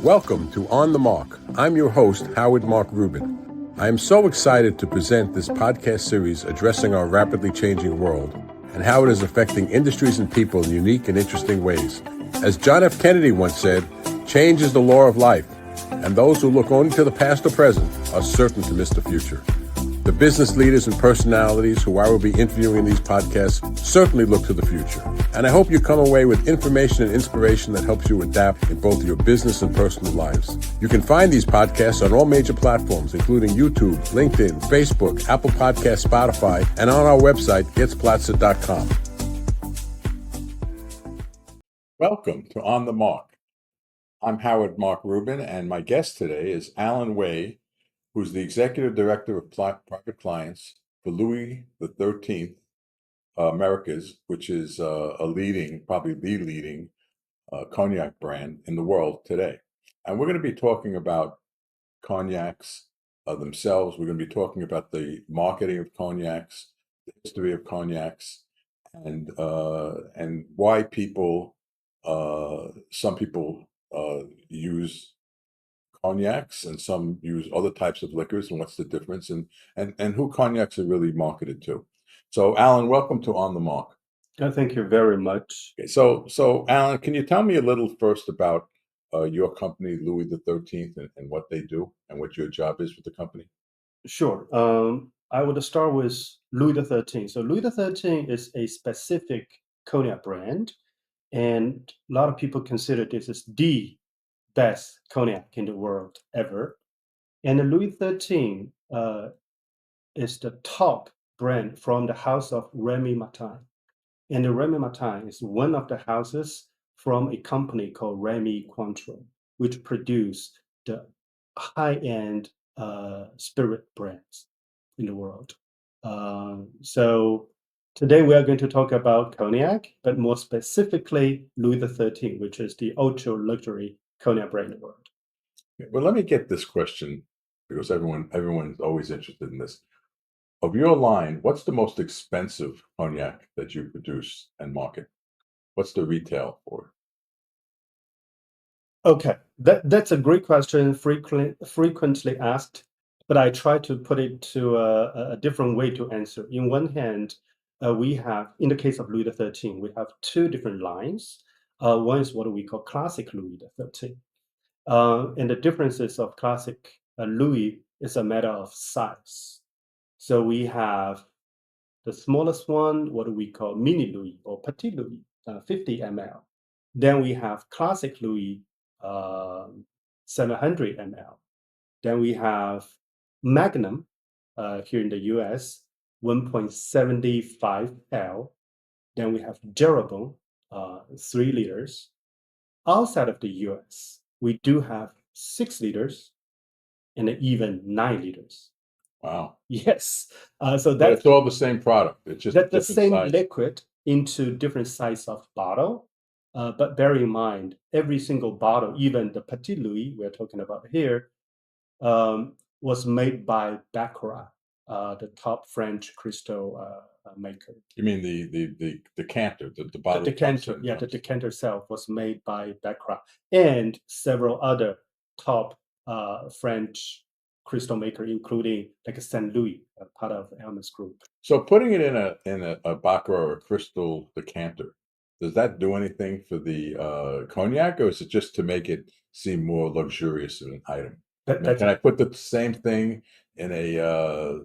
Welcome to On the Mark. I'm your host, Mark Rubin. I am so excited to present this podcast series addressing our rapidly changing world and how it is affecting industries and people in unique and interesting ways. As John F. Kennedy once said, change is the law of life, and those who look only to the past or present are certain to miss the future. The business leaders and personalities who I will be interviewing in these podcasts certainly look to the future. And I hope you come away with information and inspiration that helps you adapt in both your business and personal lives. You can find these podcasts on all major platforms, including YouTube, LinkedIn, Facebook, Apple Podcasts, Spotify, and on our website, getsplatzer.com. Welcome to On the Mark. I'm Mark Rubin, and my guest today is Alan Way, who's the Executive Director of Private Clients for Louis XIII Americas, which is a leading, probably the leading cognac brand in the world today. And we're going to be talking about cognacs themselves. We're going to be talking about the marketing of cognacs, the history of cognacs, and why people, some people use cognacs and some use other types of liquors, and what's the difference, and who cognacs are really marketed to. So, Alan, welcome to On the Mark. Thank you very much. Okay, so Alan, can you tell me a little first about your company, Louis XIII, and what they do and what your job is with the company? Sure. I would start with Louis XIII. So Louis XIII is a specific cognac brand, and a lot of people consider this as the best cognac in the world ever. And the Louis XIII is the top brand from the house of Rémy Martin. And the Rémy Martin is one of the houses from a company called Rémy Cointreau, which produce the high-end spirit brands in the world. So today we are going to talk about cognac, but more specifically Louis XIII, which is the ultra luxury cognac brand in the world. Well, let me get this question because everyone's always interested in this. Of your line, what's the most expensive cognac that you produce and market? What's the retail for? Okay, that's a great question, frequently asked, but I try to put it to a different way to answer. In one hand, we have, in the case of Louis XIII, we have two different lines. One is what we call classic Louis XIII. And the differences of classic Louis is a matter of size. So we have the smallest one, what we call mini Louis or petit Louis, 50 ml. Then we have classic Louis, 700 ml. Then we have Magnum here in the US, 1.75 L. Then we have Jeroboam, 3 liters. Outside of the US, we do have 6 liters and even 9 liters. Wow. Yes. So But it's all the same product. It's just that's the different same size. liquid into different size of bottle. But bear in mind, every single bottle, even the Petit Louis we're talking about here, was made by Baccarat, the top French crystal maker. You mean the decanter, the bottle? The decanter, yeah, the decanter itself was made by Baccarat and several other top French crystal maker, including like Saint Louis, part of Hermes Group. So putting it in a Baccarat or a crystal decanter, does that do anything for the cognac, or is it just to make it seem more luxurious of an item? Can I put the same thing in a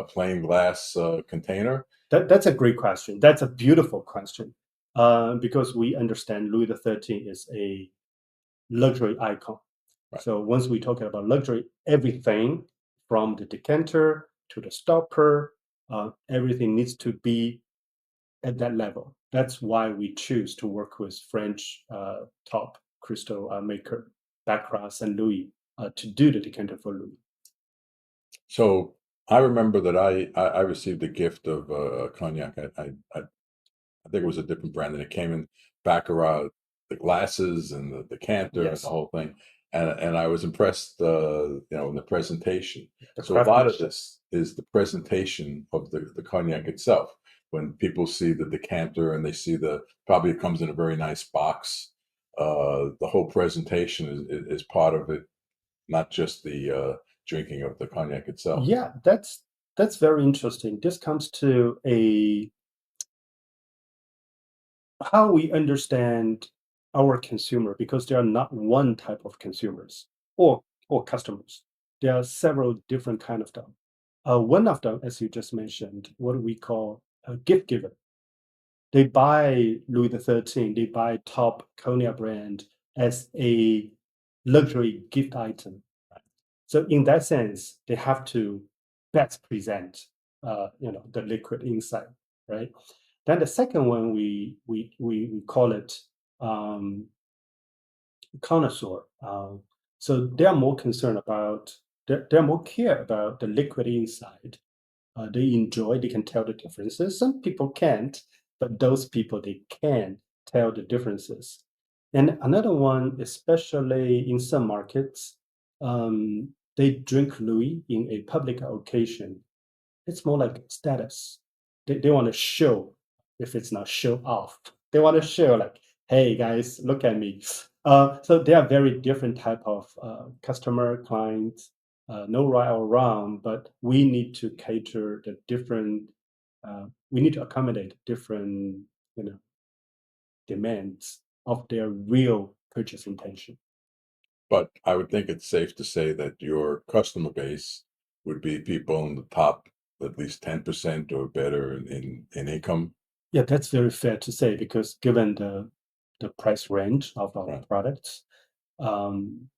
plain glass container? That's a great question. That's a beautiful question, because we understand Louis XIII is a luxury icon. Right. So once we talk about luxury, everything from the decanter to the stopper, everything needs to be at that level. That's why we choose to work with French top crystal maker, Baccarat Saint Louis, to do the decanter for Louis. So I remember that I received a gift of a cognac. I think it was a different brand, and it came in Baccarat, the glasses and the decanter and Yes. the whole thing. And I was impressed, in the presentation. The So a lot of craftsmanship. this is the presentation of the cognac itself. When people see the decanter and they see probably it comes in a very nice box. the whole presentation is part of it, not just the drinking of the cognac itself. Yeah, that's very interesting. This comes to a how we understand our consumer, because there are not one type of consumers or customers. There are several different kind of them. One of them, as you just mentioned, what we call a gift giver. They buy Louis XIII, they buy top cognac brand as a luxury gift item. So in that sense, they have to best present, the liquid inside, right? Then the second one, we call it um, connoisseur. So they are more concerned about, they're more care about the liquid inside. They enjoy, they can tell the differences. Some people can't, but those people, they can tell the differences. And another one, especially in some markets, they drink Louis in a public occasion. It's more like status. They want to show, if it's not show off, they want to show like, hey guys, look at me. So they are very different type of customer clients. No right or wrong, but we need to cater the different. We need to accommodate different, you know, demands of their real purchase intention. But I would think it's safe to say that your customer base would be people in the top at least 10% or better in income. Yeah, that's very fair to say, because given the price range of our Right. products, um,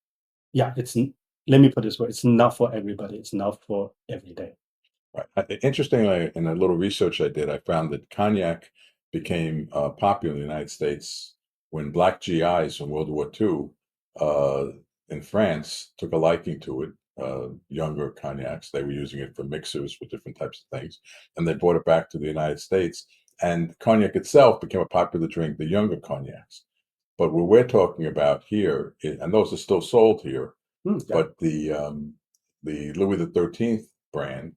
yeah, let me put it this way, it's not for everybody, it's not for every day. Right. Interestingly, in a little research I did, I found that cognac became popular in the United States when black GIs in World War II uh, in France took a liking to it. Younger cognacs, they were using it for mixers with different types of things, and they brought it back to the United States. And cognac itself became a popular drink, the younger cognacs. But what we're talking about here, and those are still sold here, Yeah. but the Louis XIII brand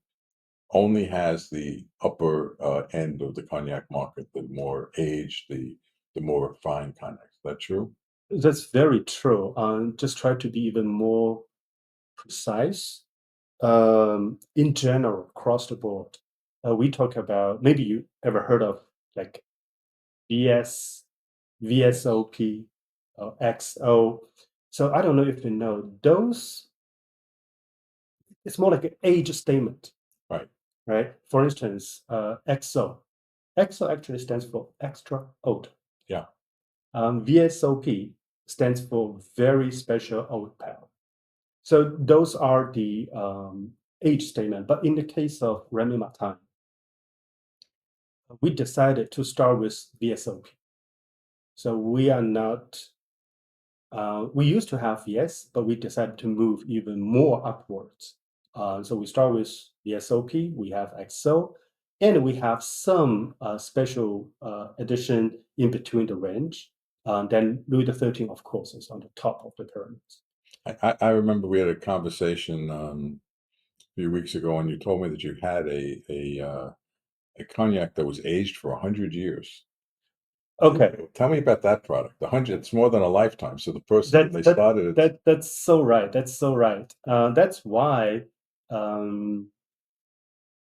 only has the upper end of the cognac market, the more aged, the more refined cognac. Is that true? That's very true. Just try to be even more precise. In general, across the board, we talk about, maybe you ever heard of like VS, Yes. VSOP, XO. So I don't know if you know those. It's more like an age statement, Right. right? For instance, XO. XO actually stands for extra old. Yeah. VSOP stands for very special old pal. So those are the age statement. But in the case of Rémy Martin, we decided to start with VSOP. So we are not, we used to have VS, but we decided to move even more upwards. So we start with VSOP, we have XO, and we have some special edition in between the range. Then Louis XIII, of course, is on the top of the pyramid. I remember we had a conversation a few weeks ago, and you told me that you had a cognac that was aged for 100 years. Okay, Tell me about that product. The hundred, it's more than a lifetime. So the person when That they that started it, that's so right. That's so right. That's why um,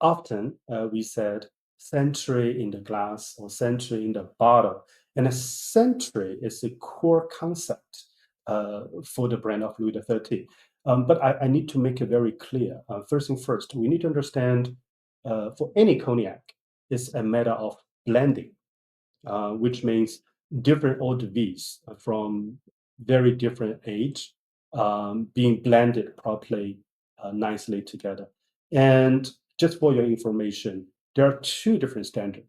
often we said century in the glass or century in the bottle, and a century is a core concept for the brand of Louis XIII. But I need to make it very clear. First thing first, we need to understand for any cognac, it's a matter of blending, which means different eau de vies from very different age being blended properly, nicely together. And just for your information, there are two different standards.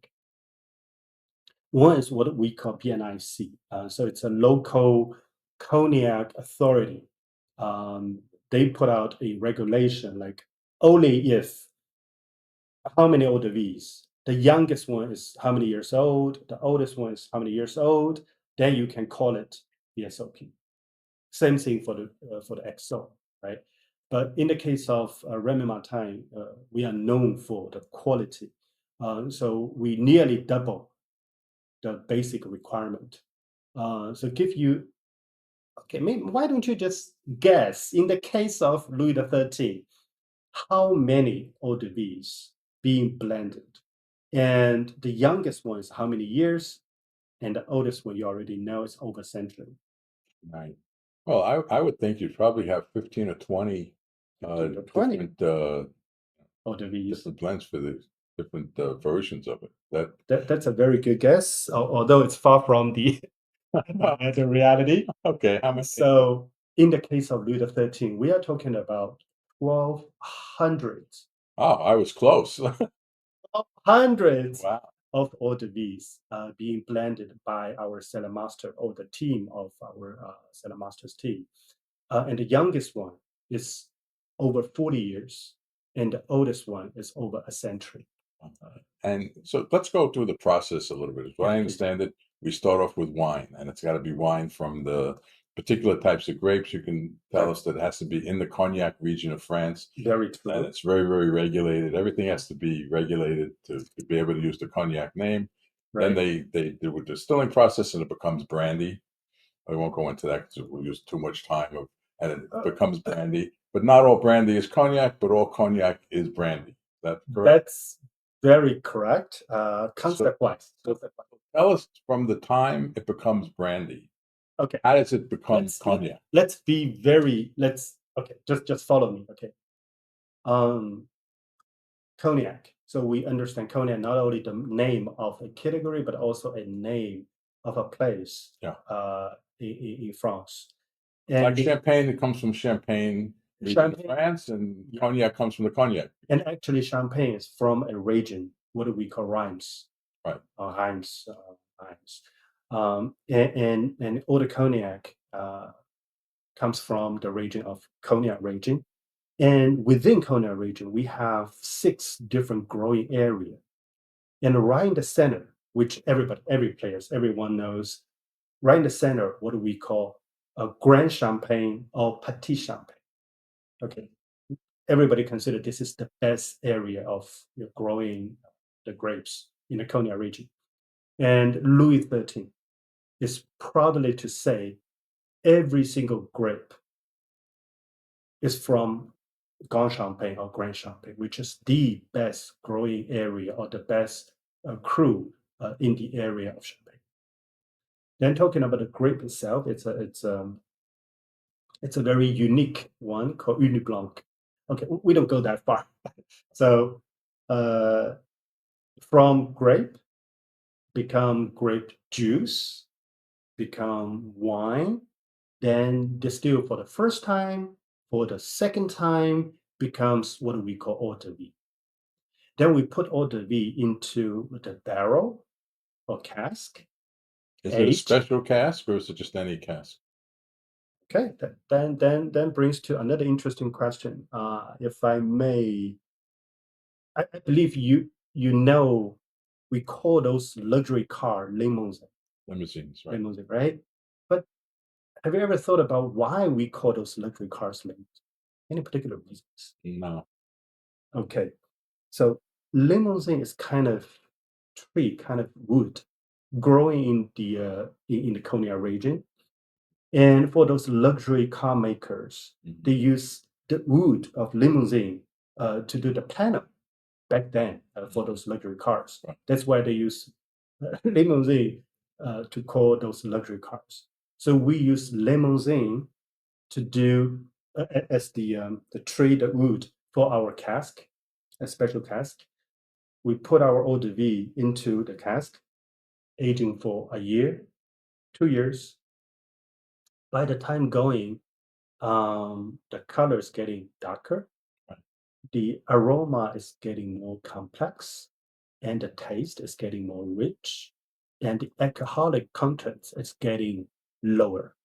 One is what we call BNIC. So it's a local cognac authority. Um, they put out a regulation like only if how many eau de vies. The youngest one is how many years old. The oldest one is how many years old. Then you can call it the SOP. Same thing for the XO, right? But in the case of Rémy Martin, we are known for the quality. So we nearly double the basic requirement. So give you Okay, maybe why don't you just guess, in the case of Louis XIII, how many eau de vies being blended? And the youngest one is how many years? And the oldest one you already know is over a century. Right. Well, I would think you'd probably have 15 or 20 15 or 20 different eau de vies. different blends for the different versions of it. That That's a very good guess, although it's far from the reality. okay, how many? So, in the case of Louis XIII, we are talking about 1,200 Oh, I was close. hundreds Wow. of eau de vies being blended by our cellar master or the team of our cellar master's team. And the youngest one is over 40 years, and the oldest one is over a century. And so let's go through the process a little bit. As Yeah, I please. understand it, we start off with wine, and it's got to be wine from the particular types of grapes. You can tell Right. us that it has to be in the Cognac region of France, Very and true. it's very, very regulated. Everything has to be regulated to be able to use the Cognac name. Then Right. they do a distilling process, and it becomes brandy. I won't go into that because we'll use too much time of, and it Uh, becomes brandy. But not all brandy is cognac, but all cognac is brandy. Is that correct? that's very correct. So, Concept wise. so tell us from the time it becomes brandy, Okay. how does it become Let's cognac? let's be very let's okay. Just follow me. Okay. Um, Cognac. So we understand cognac not only the name of a category, but also a name of a place Yeah, in France. it's like And the champagne. It comes from Champagne region of champagne, France, and yeah, cognac comes from the cognac. and actually champagne is from a region. What do we call Reims? Right. Reims, Reims. And eau de cognac comes from the region of Cognac region. And within Cognac region, we have 6 different growing areas. And right in the center, which everyone knows, right in the center, what do we call a Grand Champagne or Petit Champagne? Okay, everybody consider this is the best area of growing the grapes in the Cognac region. And Louis XIII is proudly to say every single grape is from Grand Champagne or Grand Champagne, which is the best growing area or the best crew in the area of Champagne. Then talking about the grape itself, it's a very unique one called Uni Blanc. Okay, we don't go that far. So uh, from grape become grape juice, become wine, then distill for the first time, for the second time becomes what we call eau de vie. Then we put eau de vie into the barrel or cask, Is it a aged. special cask or is it just any cask? Okay, then brings to another interesting question. If I may, I believe you know we call those luxury car limousine, Limousines, right? limousine, right? But have you ever thought about why we call those luxury cars limousine? Any particular reasons? No. Okay, so limousine is kind of tree, kind of wood growing in the Konya region. And for those luxury car makers, Mhm. they use the wood of limousine to do the panel back then for those luxury cars. Right. That's why they use limousine to call those luxury cars. So we use limousine to do as the tree, the wood for our cask, a special cask. We put our eau de vie into the cask, aging for a year, 2 years. By the time going, the color is getting darker, Right. the aroma is getting more complex, and the taste is getting more rich, and the alcoholic content is getting lower.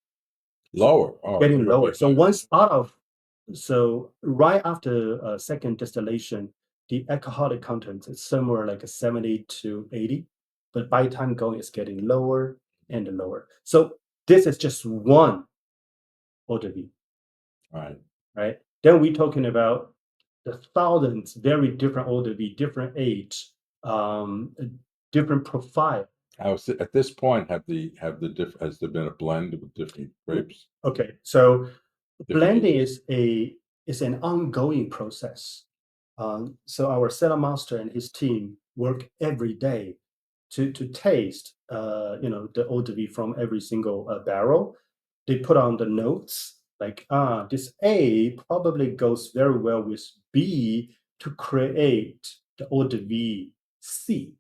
Lower. Oh, I Getting never lower. heard So that. once out of so right after second distillation, the alcoholic content is somewhere like a 70 to 80, but by the time going, it's getting lower and lower. So this is just one eau de vie, Right. right? Then we're talking about the thousands, very different eau de vie, different age, different profile. At this point, has there been a blend with different grapes? Okay, so Different blending ages? is an ongoing process. So our cellar master and his team work every day to taste, the eau de vie from every single barrel. They put on the notes like, this A probably goes very well with B to create the eau de vie C.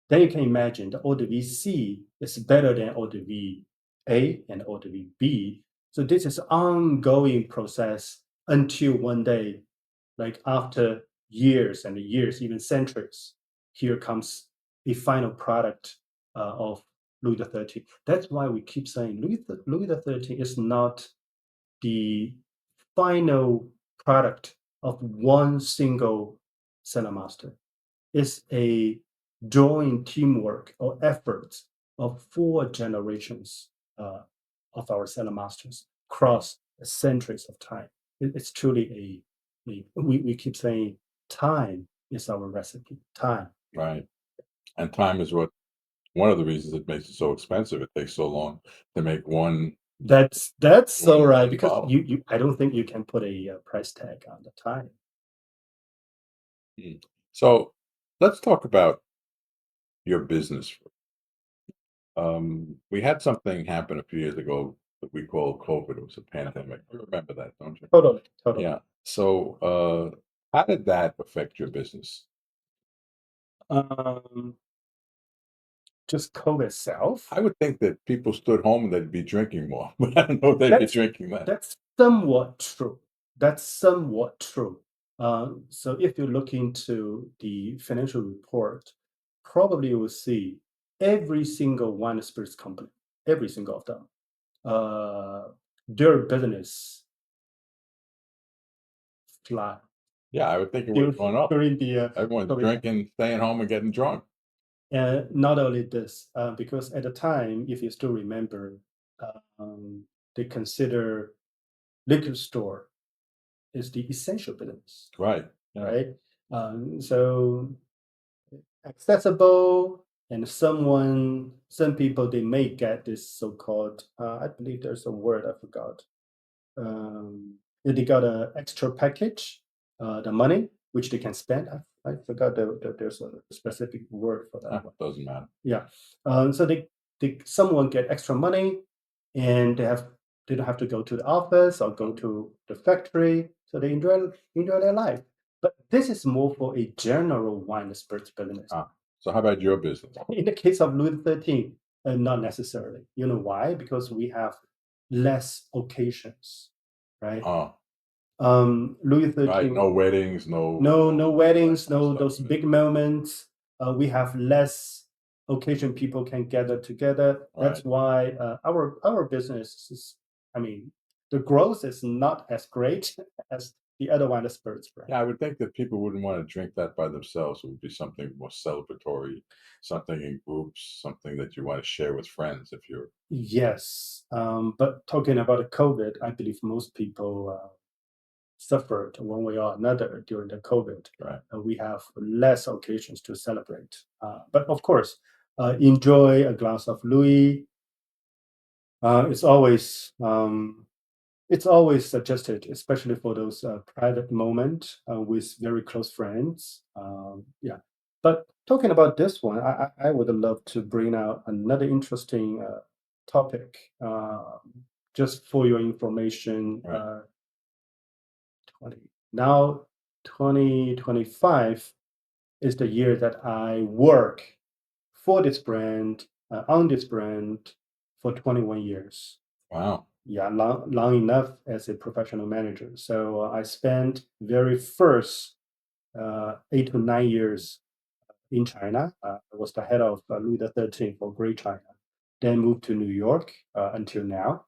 Then you can imagine the eau de vie C is better than eau de vie A and eau de vie B. So this is ongoing process until one day, like after years and years, even centuries, here comes a final product of Louis XIII. That's why we keep saying Louis XIII is not the final product of one single cellar master. It's a joint teamwork or efforts of 4 generations of our cellar masters across centuries of time. It's truly we keep saying time is our recipe. Time. Right. And time is one of the reasons it makes it so expensive. It takes so long to make That's so right one because bottle. you I don't think you can put a price tag on the time. Mm. So let's talk about your business. We had something happen a few years ago that we call COVID. It was a pandemic. You remember that, don't you? Totally, totally. Yeah. So, how did that affect your business? Um, just COVID itself. I would think that people stood home and they'd be drinking more, but I don't know if they'd be That's drinking that. that's somewhat true. That's somewhat true. So if you look into the financial report, probably you will see every single wine and spirits company, every single of them, uh, their business fly Yeah, I would think it would during have gone up. during the Everyone's COVID time. drinking, staying home and getting drunk. And not only this, because at the time, if you still remember, they consider liquor store is the essential business, Right. Yeah. right? So accessible, and some people they may get this so-called, I believe there's a word I forgot. They got a extra package, the money which they can spend. I forgot there's a specific word for that one. Doesn't matter. Yeah. So they someone get extra money, and they don't have to go to the office or go to the factory, so they enjoy their life. But this is more for a general wine and spirits business. So how about your business? In the case of Louis XIII, not necessarily. You know why? Because we have less occasions, right? Oh, Louis right. XIII, No weddings, no, no that weddings, kind of no stuff. those big moments. We have less occasion people can gather together. Right. That's why our business is, I mean, the growth is not as great as the other wine and spirits brand. Yeah, I would think that people wouldn't want to drink that by themselves. It would be something more celebratory, something in groups, something that you want to share with friends if you're Yes, but talking about the COVID, I believe most people suffered one way or another during the COVID. right. We have less occasions to celebrate. But of course, enjoy a glass of Louis. Uh, it's always um, it's always suggested, especially for those private moment with very close friends. Yeah. But talking about this one, I would love to bring out another interesting topic, just for your information. Right. 20 now 2025 is the year that I work for this brand, on this brand for 21 years. Wow. Yeah, long enough as a professional manager. So I spent very first 8 to 9 years in China. I was the head of Louis XIII for Great China. Then moved to New York until now.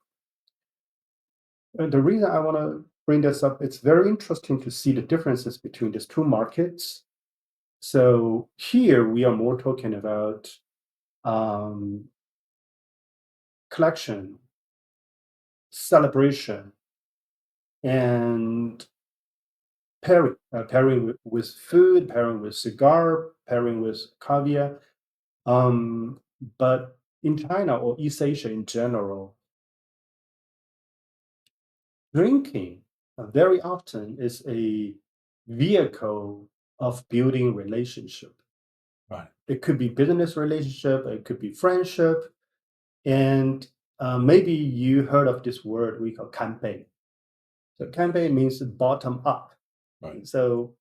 And the reason I want to bring this up, it's very interesting to see the differences between these two markets. So here we are more talking about um, collection, celebration, and pairing with food, pairing with cigar, pairing with caviar. But in China or East Asia in general, drinking very often is a vehicle of building relationship. Right. It could be business relationship, it could be friendship, and maybe you heard of this word we call campaign. So campaign means bottom up. Right. So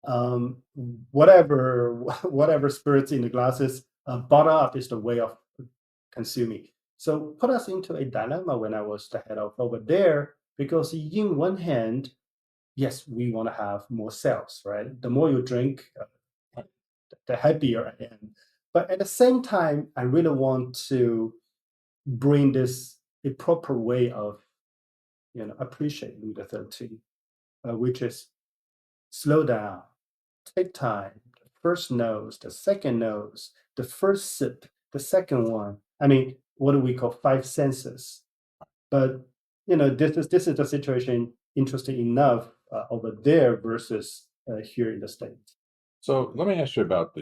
um, whatever whatever spirits in the glasses, bottom up is the way of consuming. So put us into a dilemma when I was the head of over there, because in one hand, yes, we want to have more sales, right? The more you drink, the happier I am. But at the same time, I really want to bring this a proper way of appreciate Louis XIII, which is slow down, take time. The first nose, the second nose, the first sip, the second one. I mean, what do we call five senses? But this is the situation interesting enough over there versus here in the States. So let me ask you about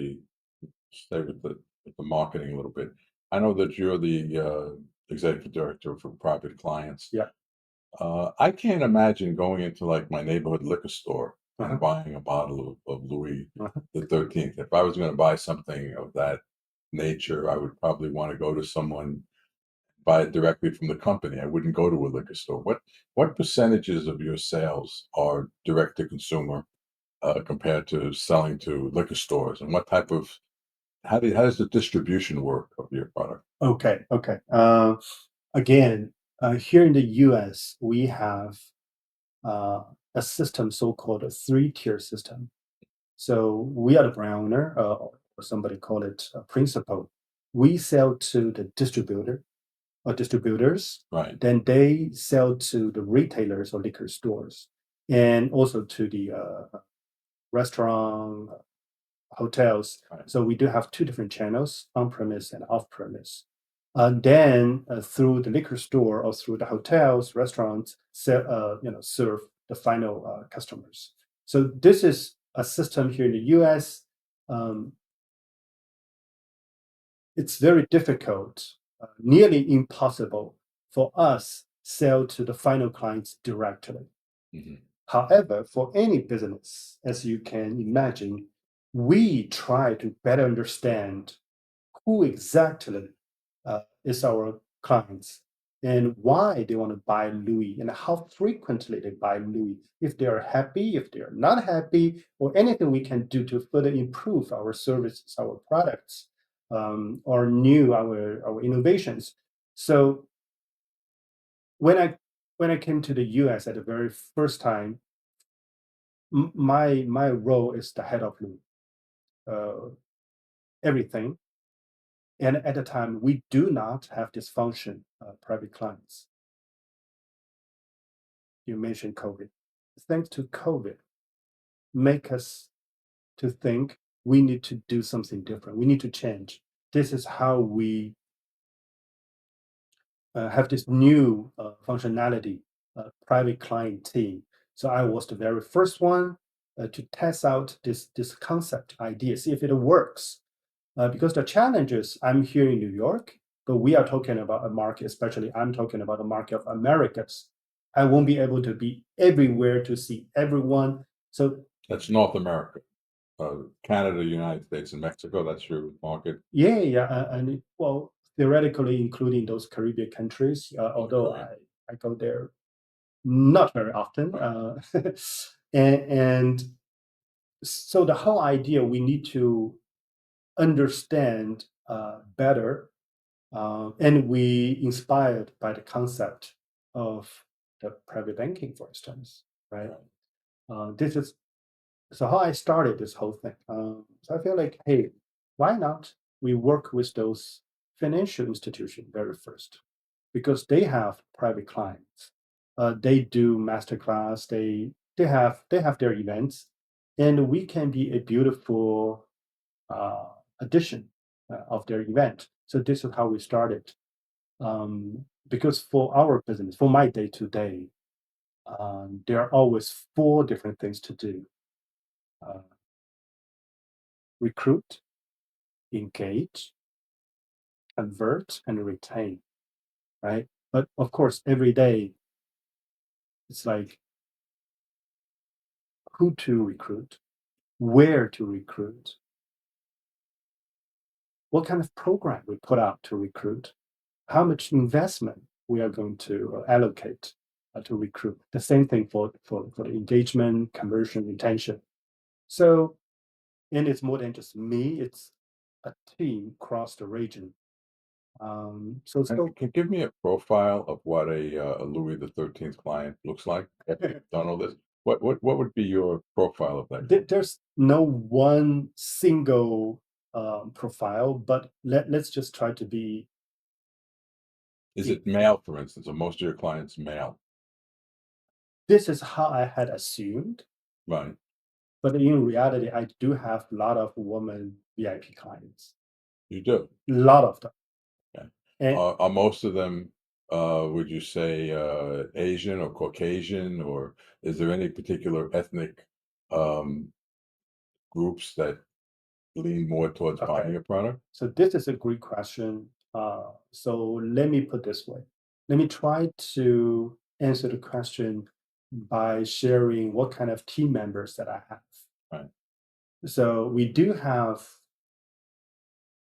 stay with the marketing a little bit. I know that you're the executive director for private clients. Yeah. I can't imagine going into like my neighborhood liquor store Uh-huh. and buying a bottle of Louis Uh-huh. the 13th. If I was going to buy something of that nature, I would probably want to go to someone, buy it directly from the company. I wouldn't go to a liquor store. What percentages of your sales are direct to consumer compared to selling to liquor stores, and what type of how does the distribution work of your product? Okay. Okay. Again, here in the U.S., we have uh, a system so-called a three-tier system. So we are the brand owner, or somebody call it a principal. We sell to the distributor or distributors, Right. then they sell to the retailers or liquor stores, and also to the restaurant, hotels. Right. So we do have two different channels, on-premise and off-premise. Then through the liquor store or through the hotels, restaurants, serve the final customers. So this is a system here in the U.S. Um, it's very difficult, nearly impossible for us sell to the final clients directly. Mhm. However, for any business, as you can imagine, we try to better understand who exactly is our clients and why they want to buy Louis and how frequently they buy Louis. If they are happy, if they are not happy, or anything we can do to further improve our services, our products, or our innovations. So when I came to the US at the very first time, my role is the head of Louis, everything. And at the time, we do not have this function, private clients. You mentioned COVID. Thanks to COVID, make us to think we need to do something different. We need to change. This is how we have this new functionality, private client team. So I was the very first one to test out this concept idea, see if it works. Because the challenges, I'm here in New York, but we are talking about a market, especially I'm talking about the market of Americas. I won't be able to be everywhere to see everyone. So That's North America, Canada, United States, and Mexico. That's your market yeah, yeah, and well, theoretically including those Caribbean countries, in the although Caribbean. I go there not very often. Right. And so the whole idea we need to understand better. And we inspired by the concept of the private banking, for instance, right? Right. This is so how I started this whole thing. So I feel like, hey, why not we work with those financial institutions very first, because they have private clients. They do masterclass. They have their events, and we can be a beautiful uh, addition of their event. So this is how we started. Because for our business, for my day to day, there are always four different things to do: uh, recruit, engage, convert and retain, right? But of course, every day it's like who to recruit, where to recruit, what kind of program we put out to recruit, how much investment we are going to allocate to recruit. The same thing for the engagement, conversion, retention. So, and it's more than just me; it's a team across the region. So, And so can you give me a profile of what a Louis XIII client looks like? Done all this. What would be your profile of that? there's no one single profile, but let's just try to be. Is it male, for instance? Are most of your clients male? This is how I had assumed, Right. but in reality, I do have a lot of women VIP clients, You do. a lot of them. Okay. And Are most of them, would you say, Asian or Caucasian, or is there any particular ethnic um, groups that lean more towards buying okay, your product? so this is a great question. So let me put this way. Let me try to answer the question by sharing what kind of team members that I have. Right. So we do have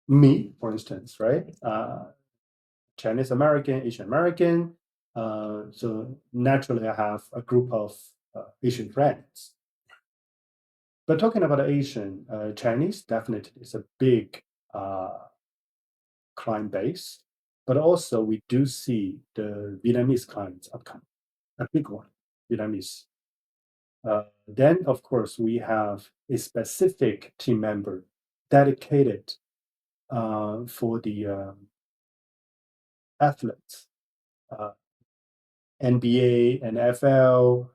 me, for instance, right? Chinese American, Asian American. So naturally, I have a group of Asian friends. But talking about Asian, Chinese definitely is a big uh, client base. But also, we do see the Vietnamese clients upcoming, a big one, Vietnamese. Then, of course, we have a specific team member dedicated for the athletes, uh, NBA, NFL,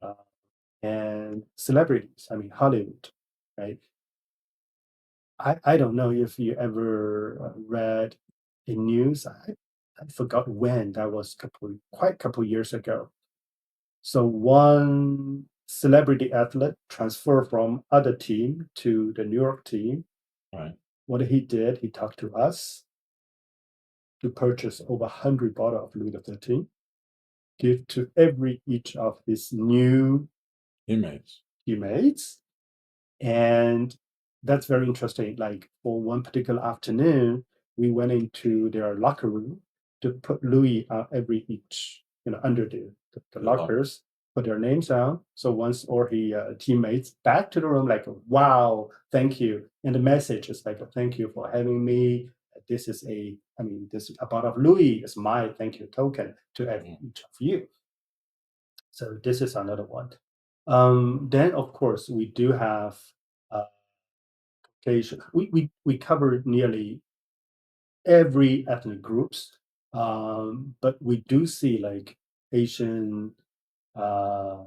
uh, and celebrities. I mean, Hollywood, right? I don't know if you ever read a news. I forgot when that was quite a couple years ago. So one celebrity athlete transferred from other team to the New York team. Right. What he did, he talked to us to purchase over 100 bottles of Louis XIII, give to every each of his new Teammates. teammates. And that's very interesting. Like for one particular afternoon, we went into their locker room to put Louis every each, under the Good luck. lockers, put their names down. So once all his teammates back to the room, like, wow, thank you. And the message is like, thank you for having me. This is this a bottle of Louis is my thank you token to every Mm. each of you. So this is another one. Then of course we do have uh, Caucasian. We cover nearly every ethnic groups, but we do see like Asian. Uh,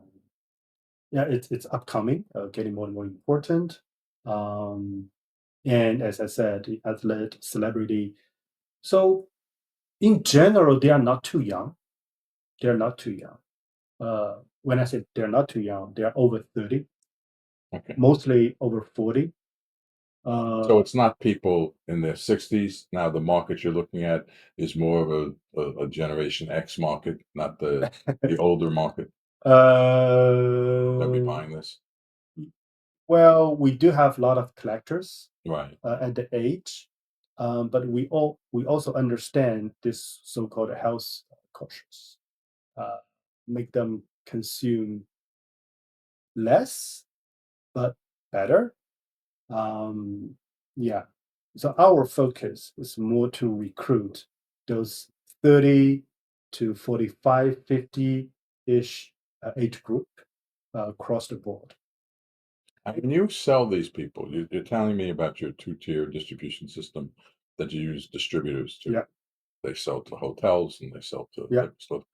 yeah, it's upcoming, getting more and more important. Um, and as I said, the athlete, celebrity. So in general, they are not too young. They are not too young. When I say they're not too young, they are over 30, Okay. mostly over 40. So Uh, it's not people in their 60s. Now the market you're looking at is more of a Generation X market, not the older market that be uh, buying this. well, we do have a lot of collectors Right. at the age, but we also understand this so-called health cautious, uh, make them consume less but better. Um, yeah, so our focus is more to recruit those 30 to 45, 50-ish age group across the board. And when you sell these people, you're telling me about your two-tier distribution system that you use distributors to. Yeah, They sell to hotels and they sell to yeah, liquor stores.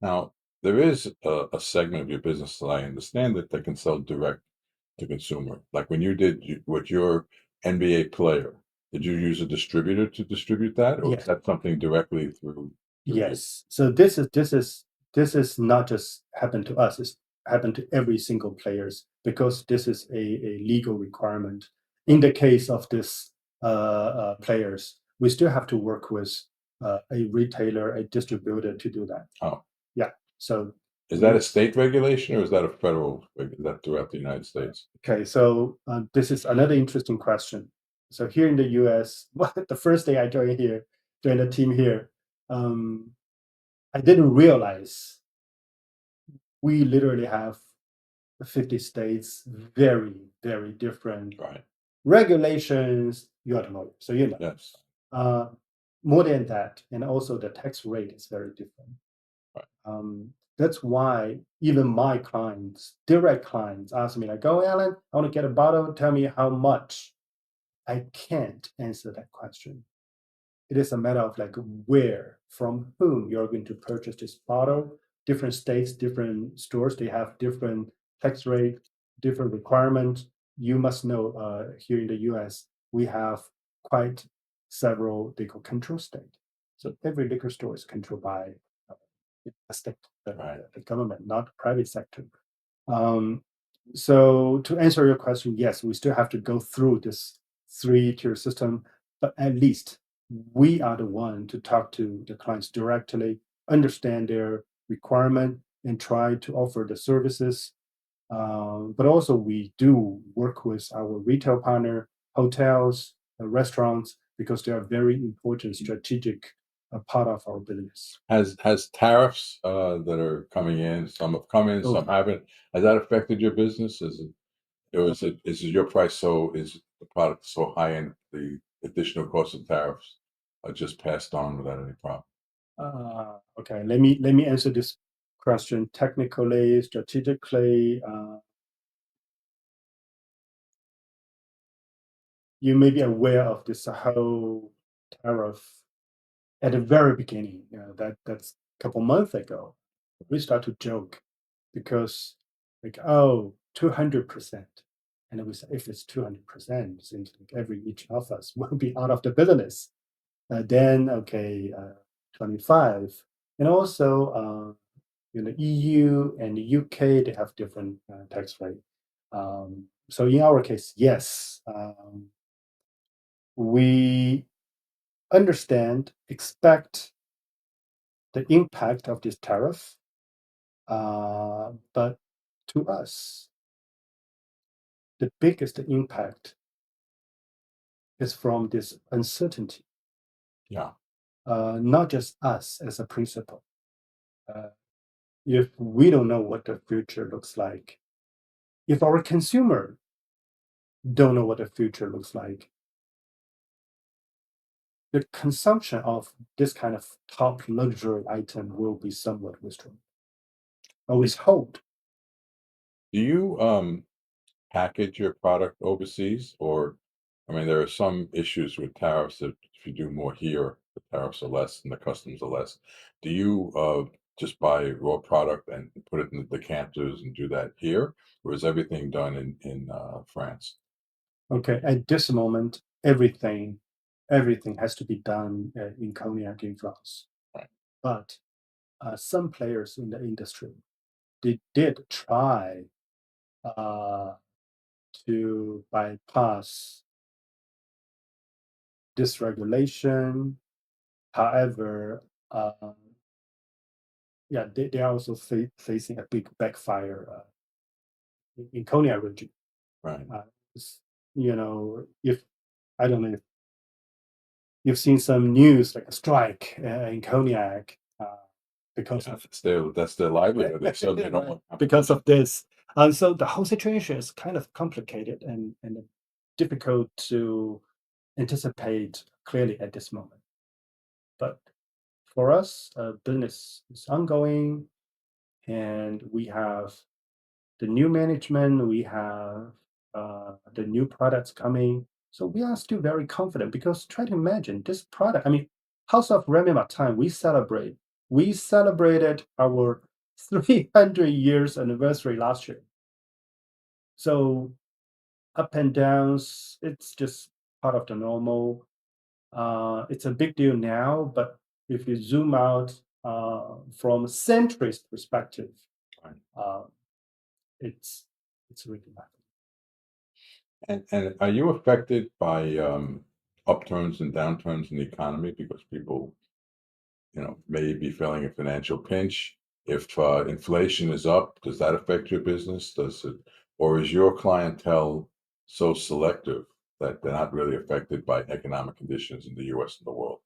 Now, there is a segment of your business that I understand that can sell direct to consumer. Like when you did with your NBA player, did you use a distributor to distribute that, or is yes. that something directly through you? Yes. So this is not just happened to us, it's happened to every single players because this is a legal requirement. In Right. the case of this players, we still have to work with a retailer, a distributor to do that. Oh, Yeah. So is that a state regulation or is that a federal? Is that throughout the United States? okay, so this is another interesting question. So here in the US, the first day I joined here, joined the team here, I didn't realize we literally have 50 states, very, very different Right. regulations. You are the lawyer, so you know. Yes. Uh, More than that, and also the tax rate is very different. Right. That's why even my clients, direct clients, ask me like, "Oh, Alan, I want to get a bottle. Tell me how much." I can't answer that question. It is a matter of like where, from whom you're going to purchase this bottle. Different states, different stores, they have different tax rate, different requirements. You must know here in the US, we have quite several they call control state. So every liquor store is controlled by a state, Right. the government, not the private sector. Um, so to answer your question, yes, we still have to go through this three-tier system, but at least we are the one to talk to the clients directly, understand their requirement, and try to offer the services. But also we do work with our retail partner, hotels, restaurants, because they are very important strategic part of our business. Has tariffs that are coming in, some have come in, Oh, some haven't. Has that affected your business? Is it, or is your price is the product so high and the additional cost of tariffs are just passed on without any problem? Okay, let me answer this question technically, strategically. You may be aware of this whole tariff at the very beginning. That's a couple months ago. We start to joke because like, oh, 200%. And then we say, if it's 200%, it seems like every each of us will be out of the business. Then okay, 25, and also in the EU and the UK, they have different tax rate. So in our case, yes, we understand, expect the impact of this tariff, but to us, the biggest impact is from this uncertainty. Yeah. Not just us as a principal. Uh, if we don't know what the future looks like, if our consumer don't know what the future looks like, the consumption of this kind of top luxury item will be somewhat restrained. Always hold. Do you package your product overseas, or I mean, there are some issues with tariffs that if you do more here, the tariffs are less and the customs are less. Do you just buy raw product and put it in the decanters and do that here, or is everything done in France? Okay, at this moment, everything has to be done in Cognac in France. Right. But some players in the industry, they did try uh, to bypass this regulation. However, yeah, they are also facing a big backfire in Cognac region. Right. Uh, if I don't know if you've seen some news like a strike in Cognac because Yeah, of that's their livelihood. They certainly don't want because competition. of this. And so the whole situation is kind of complicated and difficult to anticipate clearly at this moment. But for us, business is ongoing, and we have the new management, we have the new products coming. So we are still very confident because try to imagine this product. I mean, House of Rémy Martin, we celebrated our 300 years anniversary last year. So up and downs, it's just part of the normal. It's a big deal now, but if you zoom out from a centuries perspective, Right. uh, it's it's really nothing. And are you affected by upturns and downturns in the economy because people, may be feeling a financial pinch? If inflation is up, does that affect your business? Does it, or is your clientele so selective that they're not really affected by economic conditions in the U.S. and the world?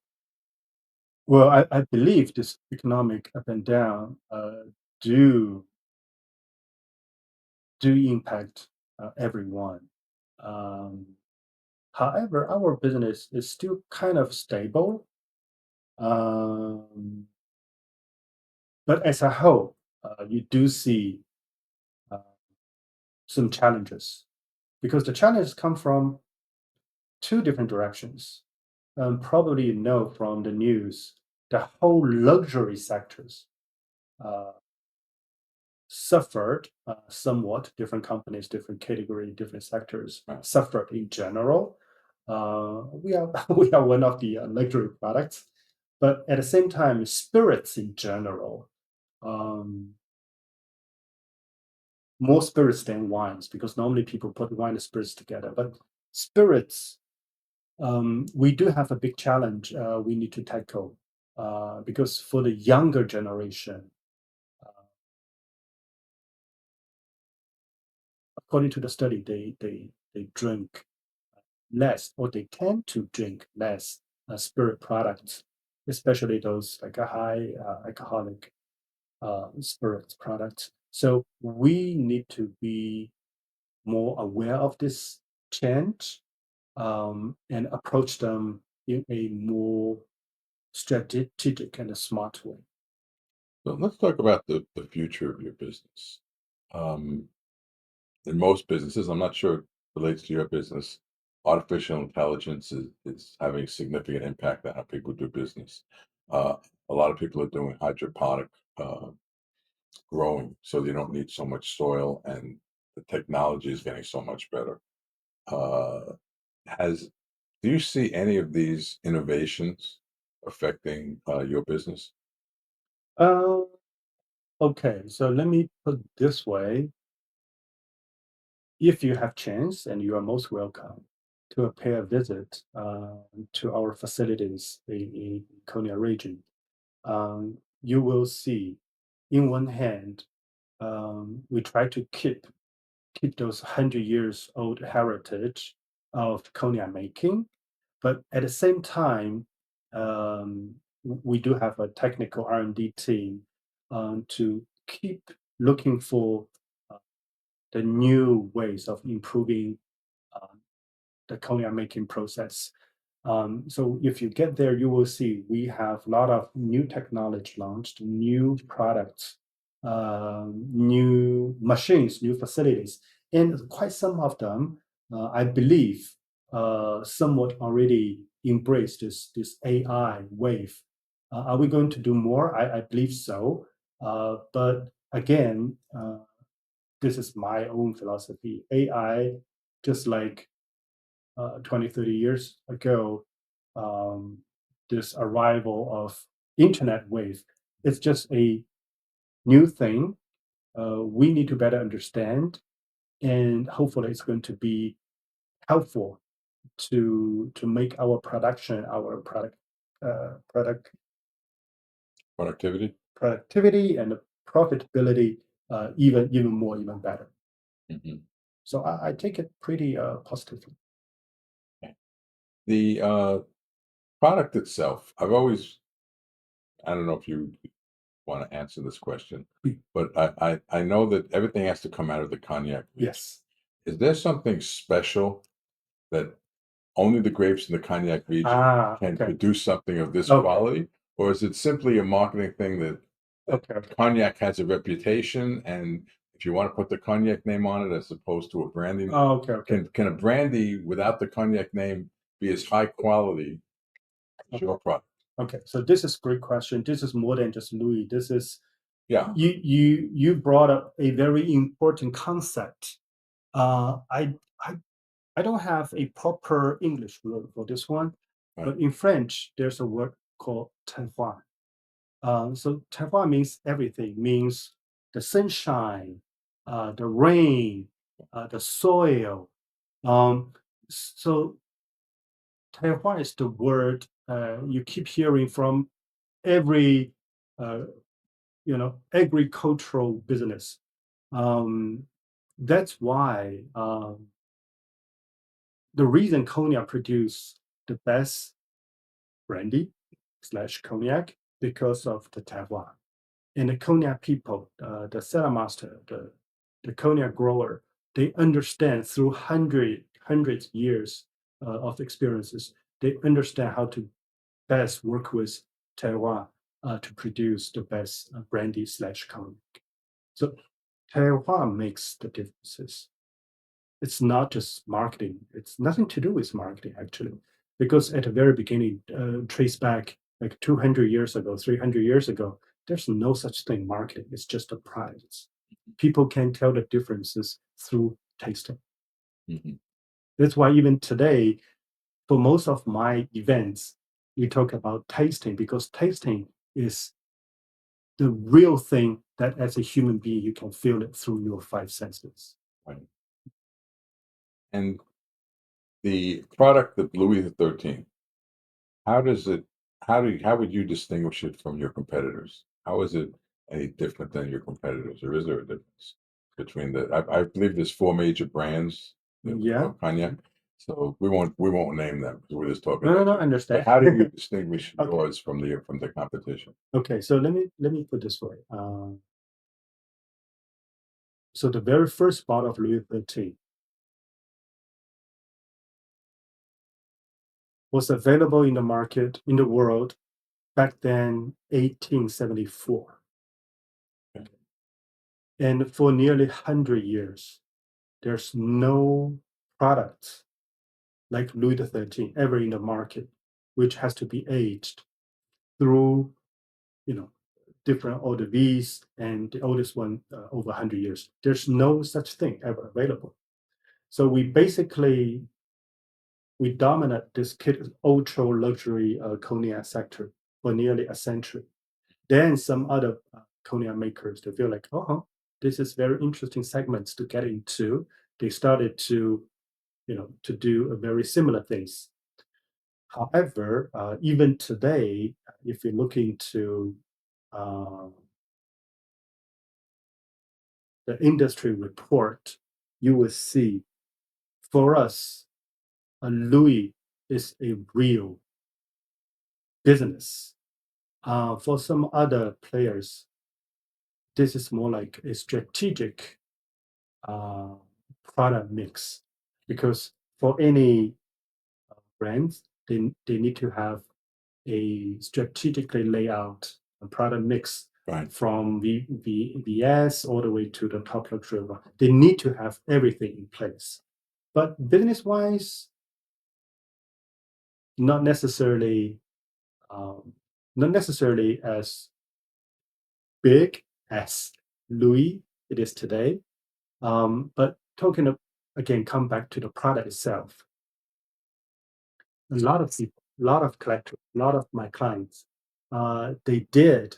Well, I believe this economic up and down do do impact everyone. Um, However, our business is still kind of stable. Um, but as a whole, you do see uh, some challenges because the challenges come from two different directions. Probably you know from the news, the whole luxury sectors uh, suffered somewhat. Different companies, different category, different sectors Right. suffered in general. We are we are one of the luxury products, but at the same time, spirits in general, um, more spirits than wines, because normally people put wine and spirits together. But spirits, we do have a big challenge we need to tackle because for the younger generation, according to the study, they drink less, or they tend to drink less spirit products, especially those like a high alcoholic spirits products. So we need to be more aware of this change and approach them in a more strategic and a smart way. So let's talk about the future of your business. Um, in most businesses, I'm not sure it relates to your business, artificial intelligence is having a significant impact on how people do business. Uh, a lot of people are doing hydroponic uh, growing, so they don't need so much soil, and the technology is getting so much better. Uh, has Do you see any of these innovations affecting your business? Uh, okay, so let me put this way. If you have chance, and you are most welcome to pay a visit to our facilities in Konya region, you will see, in one hand, we try to keep those 100 years old heritage of cognac making, but at the same time, we do have a technical R&D team to keep looking for uh, the new ways of improving uh, the cognac making process. So if you get there, you will see we have a lot of new technology launched, new products, new machines, new facilities, and quite some of them, I believe, somewhat already embrace this AI wave. Are we going to do more? I believe so. But again, this is my own philosophy. AI, just like 20, 30 years ago, um, this arrival of internet wave, it's just a new thing. We need to better understand, and hopefully it's going to be helpful to make our production, our product Productivity? productivity and profitability even more, even better. Mhm. So I take it pretty positively. The product itself, I don't know if you want to answer this question, but I know that everything has to come out of the cognac region. Yes. Is there something special that only the grapes in the cognac region can Okay. produce something of this Okay. quality? Or is it simply a marketing thing that Okay. Okay. cognac has a reputation, and if you want to put the cognac name on it as opposed to a brandy name, Okay. Okay. can a brandy without the cognac name be as high quality as Okay. your product? Okay, so this is a great question. This is more than just Louis. This is Yeah, you brought up a very important concept. Uh, I I I don't have a proper English word for this one, right. but in French there's a word called terroir. So terroir means everything. Means the sunshine, the rain, the soil. So terroir is the word you keep hearing from every uh, agricultural business. That's why the reason Cognac produce the best brandy slash cognac because of the terroir. And the cognac people, the cellar master, the cognac grower, they understand through hundreds years of experiences. They understand how to best work with terroir to produce the best brandy slash cognac. So terroir makes the differences. It's not just marketing. It's nothing to do with marketing actually, because at the very beginning, trace back like 200 years ago, 300 years ago, there's no such thing marketing. It's just a price. People can tell the differences through tasting. Mhm. That's why even today, for most of my events, we talk about tasting because tasting is the real thing that as a human being you can feel it through your five senses. Right. And the product of Louis XIII, how does it how would you distinguish it from your competitors? How is it any different than your competitors, or is there a difference between the I believe there's 4 major brands Yeah. of cognac, so we won't name them because we're just talking. No, But understand. how do you distinguish Okay. yours from the competition? Okay, so let me put this way. So the very first bottle of Louis XIII was available in the market in the world back then, 1874, Okay. and for nearly 100 years, there's no product like Louis XIII ever in the market, which has to be aged through, you know, different eau de vies, and the oldest one over 100 years. There's no such thing ever available. So we dominate this ultra luxury cognac sector for nearly a century. Then some other cognac makers, they feel like, oh, this is very interesting segments to get into. They started to do a very similar things. However, even today, if you look into uh, the industry report, you will see for us, Louis is a real business. For some other players, this is more like a strategic uh, product mix because for any brands, they need to have a strategically laid out product mix Right. from VS all the way to the top luxury one. They need to have everything in place. But business wise, not necessarily um, not necessarily as big as Louis it is today. But talking of, again, come back to the product itself. A lot of people, a lot of collectors, a lot of my clients, they did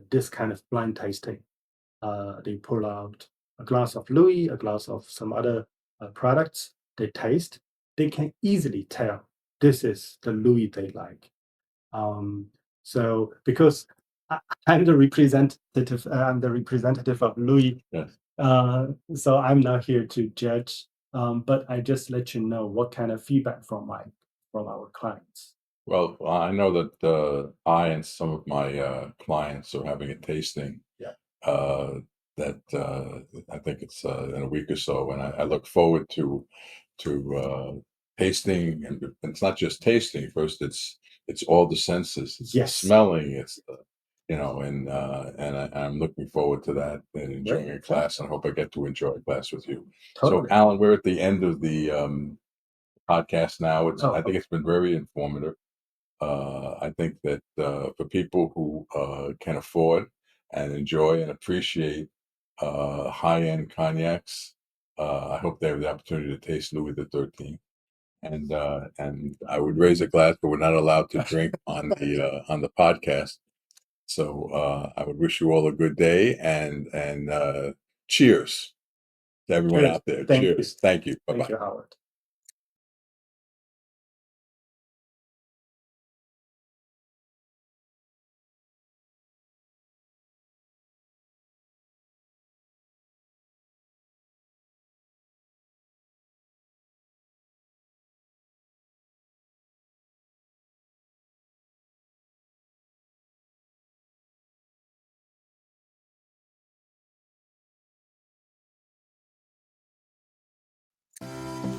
this kind of blind tasting. They pull out a glass of Louis, a glass of some other products. They taste. They can easily tell this is the Louis they like. Um, so because I, I'm the representative of Louis. Yes. So I'm not here to judge, but I just let you know what kind of feedback from our clients. Well, I know that I and some of my clients are having a tasting. Yeah. Uh, that I think it's in a week or so, and I look forward to tasting, and it's not just tasting. First, it's all the senses. It's the Yes. smelling. It's the I'm looking forward to that and enjoying a Right. class. And I hope I get to enjoy a class with you. So, Totally. Alan, we're at the end of the podcast now. Oh, I think it's been very informative. I think that for people who can afford and enjoy and appreciate high-end cognacs, I hope they have the opportunity to taste Louis XIII. And I would raise a glass, but we're not allowed to drink on the podcast. So I would wish you all a good day and cheers to everyone cheers. out there. Thank you. Cheers. Thank you. Bye Thank bye. you, Howard.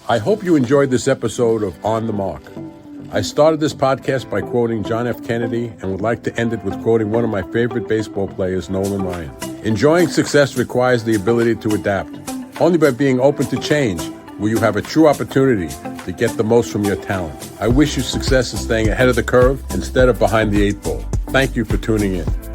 I hope you enjoyed this episode of On the Mark. I started this podcast by quoting John F. Kennedy and would like to end it with quoting one of my favorite baseball players, Nolan Ryan. Enjoying success requires the ability to adapt. Only by being open to change will you have a true opportunity to get the most from your talent. I wish you success in staying ahead of the curve instead of behind the 8 ball. Thank you for tuning in.